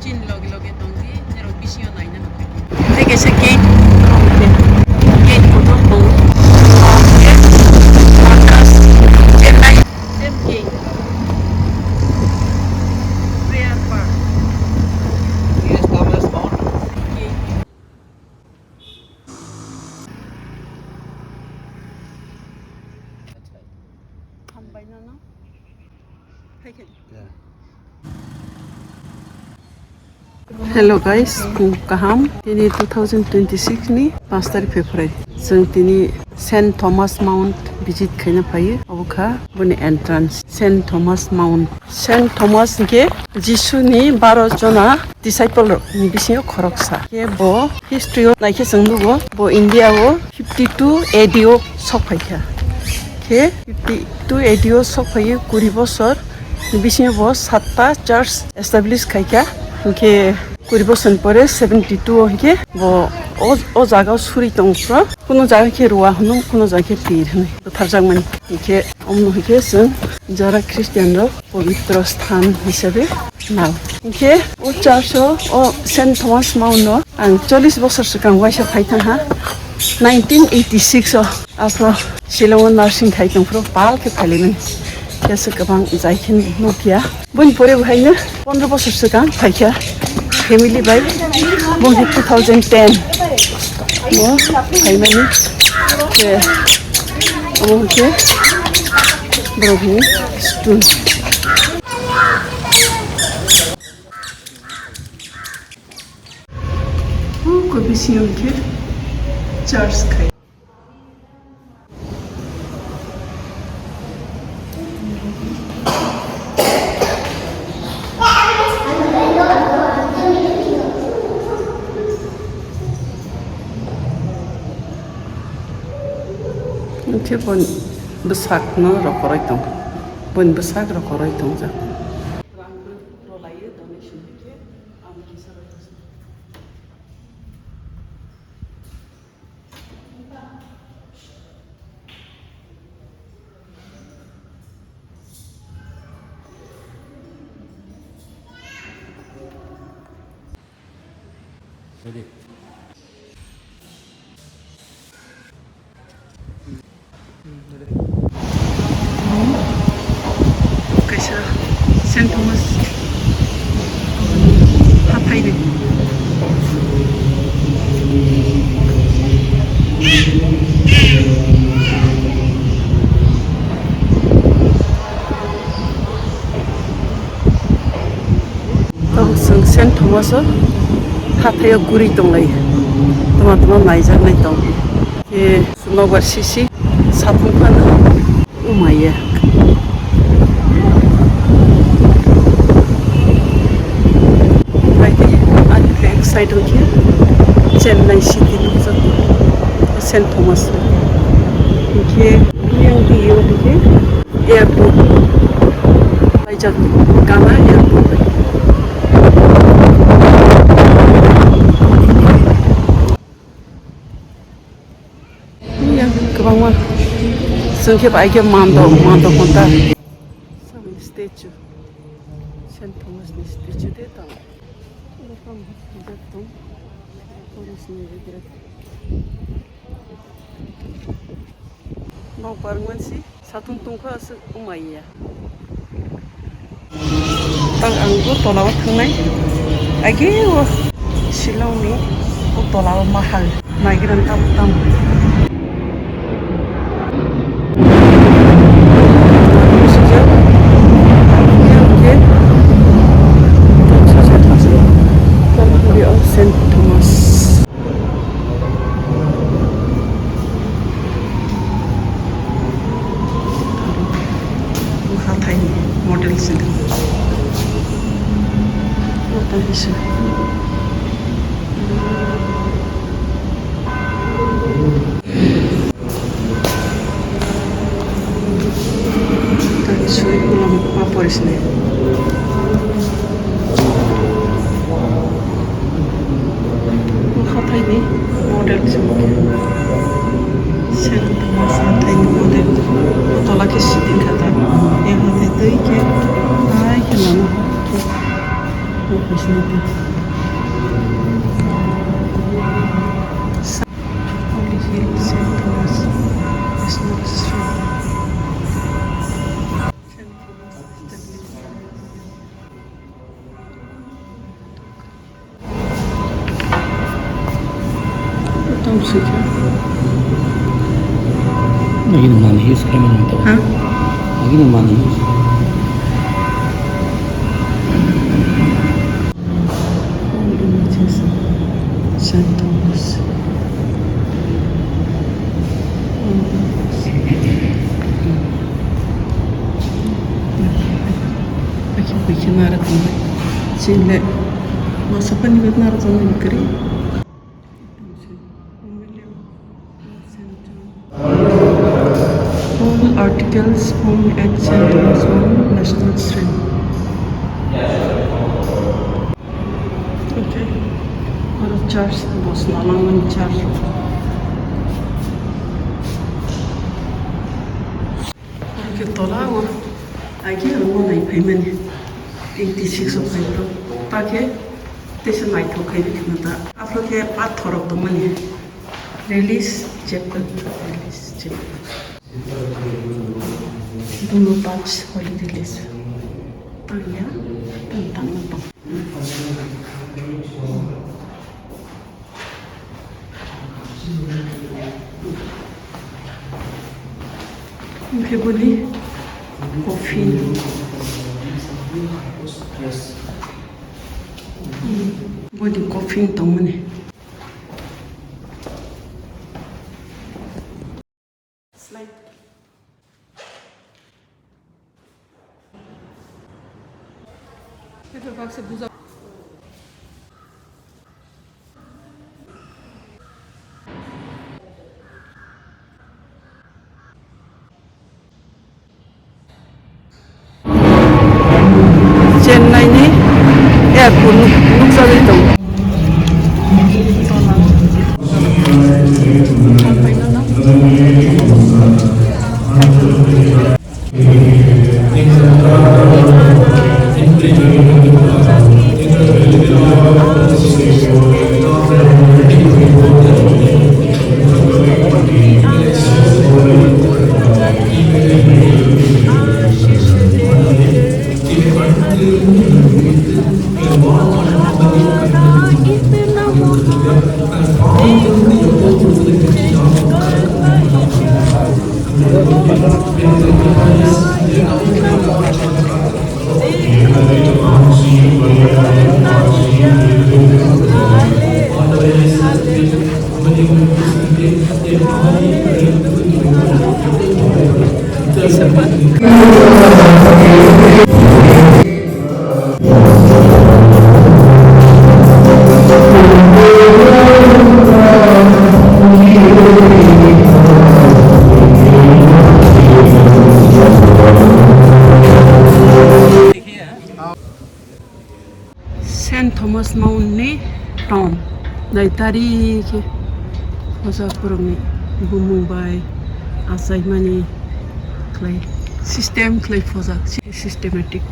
Chin logi logi tongi nero bisio na ina no. Take a gate. Gate for the boat. Chennai. Same gate. Prayer Park. St.Thomas Mount. Gate. That's right. Combine no? Take it. Yeah. Hello guys, kung kaham tini 2026 ni 5 तारिख February जों tini St. Thomas Mount visit खायना फायो अबखा बनि entrance St. Thomas Mount St. Thomas के जिसु नि 12 जना disciple नि बिसिङाव खरकसा के बो history नायखे जों नुगो बो India वो 52 AD ओ सफायखा के 52 AD ओ सफायो 20 বছর बिसिङाव बो 7टा church establish खायखा के 20 বছর পরে 72 হইকে ও জায়গা সুরি দংफ्रा কোনো জায়গাকে রুয়া হনো কোনো জায়গাকে পীর হনো থারজাংমান के অমন হইকে जों যারা খ্রিস্টানরা পবিত্র স্থান হিসেবে নাও के ও চার্চো ও সেন্ট থমাস মাউন্ট আং 40 বছর সিগাং ওয়াইসা ফাইথাं हा 1986 आफ्रो शिलंग नार्सिं खायथंफ्रो बालके फालिमोन केसो गोबां जायखिन नकिया बन परे बहायनो 15 बছर सिगां फायखा family by 2010 mo फायमानि के ओके ब्रोगनि स्टून को बिसियो के चर्च खाय के बन बसाक न रखराय दं बन बसाक रखराय दं जा रांबो रलायो डोनेशन के आं किसाराय Ready. कैसा सेंट थॉमस हाथायनो जों सेंट थॉमस हाथायाव गुरै दंलायो दमा नायजानाय दं के सुनावगार सिसि साफुंफानो उमायो साइड के चेन्नई सिटी सेंट थॉमस के एयरपोर्ट गाना एयरपोर्ट गोबां जोंखे बाइके मान्दो खन्था स्टेचु सेंट थॉमसनि स्टेचु दे दं बावबार मोनसि साथुं तुंखौसो उमाया आंबो तलाव थांनाय आगे शिलंनि तलाव माहाल नागिरनानै थाम St. Thomas हाथायनि model Singh sulit belum apa di sini. Kata ini model semua. St. Thomas kata ini model. Atau lagi sidin kata. Yang hati itu ke, ay ke nama. Holy Hill, St. Thomas, National Street. St. Thomas Tam sıcak. 여기는 많이 휴스 카메라 있다고. Ha? 여기는 많이 휴스. All images. St. Thomas. Bikin narasını. Şimdi masa panibet narasını yıkırı. All articles found at St.Thomas Mount, National Street. Okay. Baru charge bos nalangan charge. Kita tahu, lagi orang naik payment 86 of April. Pakai, tesan naik tu kaya kita tak. Apa ke pathor of the money. Release chapter, release chapter. Dulu touch kali release. Tanya tentang apa? Mungkin boleh kopi. Boleh kopi untuk mana? Slide. Kita paksa buza. Chennai ni airport nuk sa itu. Sampai mana? St.Thomas Mount ni town. Dari tadi ke masa kurang ni Mumbai, Asai mani, clay system clay fosa systematic.